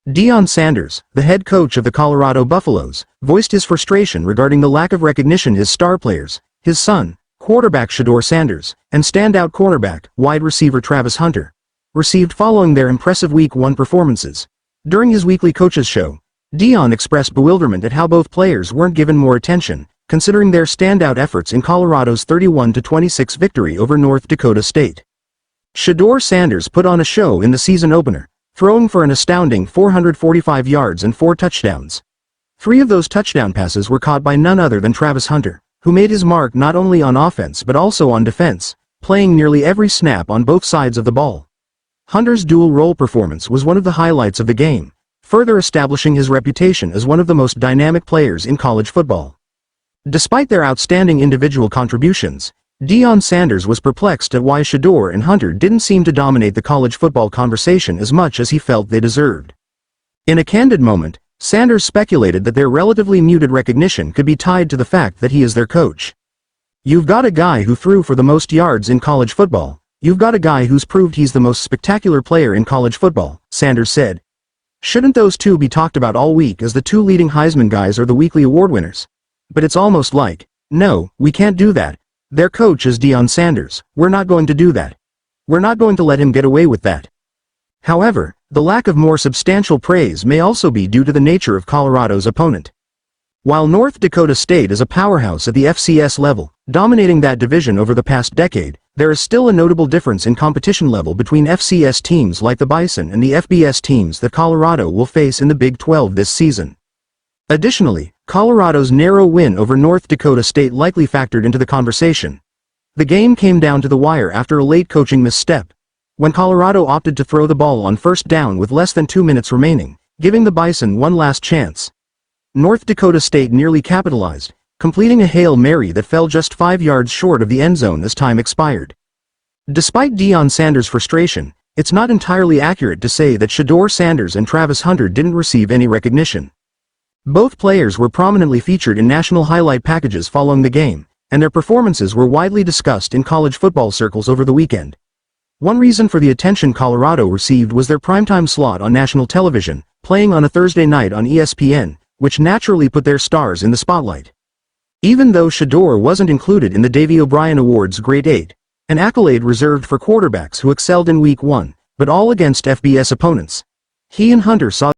Deion Sanders, the head coach of the Colorado Buffaloes, voiced his frustration regarding the lack of recognition his star players, his son, quarterback Shedeur Sanders, and standout cornerback, wide receiver Travis Hunter, received following their impressive Week 1 performances. During his weekly coaches show, Deion expressed bewilderment at how both players weren't given more attention, considering their standout efforts in Colorado's 31-26 victory over North Dakota State. Shedeur Sanders put on a show in the season opener, throwing for an astounding 445 yards and 4 touchdowns. 3 of those touchdown passes were caught by none other than Travis Hunter, who made his mark not only on offense but also on defense, playing nearly every snap on both sides of the ball. Hunter's dual-role performance was one of the highlights of the game, further establishing his reputation as one of the most dynamic players in college football. Despite their outstanding individual contributions, Deion Sanders was perplexed at why Shedeur and Hunter didn't seem to dominate the college football conversation as much as he felt they deserved. In a candid moment, Sanders speculated that their relatively muted recognition could be tied to the fact that he is their coach. "You've got a guy who threw for the most yards in college football. You've got a guy who's proved he's the most spectacular player in college football," Sanders said. "Shouldn't those two be talked about all week as the 2 leading Heisman guys or the weekly award winners? But it's almost like, no, we can't do that. Their coach is Deion Sanders. We're not going to do that. We're not going to let him get away with that." However, the lack of more substantial praise may also be due to the nature of Colorado's opponent. While North Dakota State is a powerhouse at the FCS level, dominating that division over the past decade, there is still a notable difference in competition level between FCS teams like the Bison and the FBS teams that Colorado will face in the Big 12 this season. Additionally, Colorado's narrow win over North Dakota State likely factored into the conversation. The game came down to the wire after a late coaching misstep, when Colorado opted to throw the ball on first down with less than 2 minutes remaining, giving the Bison one last chance. North Dakota State nearly capitalized, completing a Hail Mary that fell just 5 yards short of the end zone as time expired. Despite Deion Sanders' frustration, it's not entirely accurate to say that Shedeur Sanders and Travis Hunter didn't receive any recognition. Both players were prominently featured in national highlight packages following the game, and their performances were widely discussed in college football circles over the weekend. One reason for the attention Colorado received was their primetime slot on national television, playing on a Thursday night on ESPN, which naturally put their stars in the spotlight. Even though Shedeur wasn't included in the Davey O'Brien Award's Great 8, an accolade reserved for quarterbacks who excelled in Week 1, but all against FBS opponents, he and Hunter saw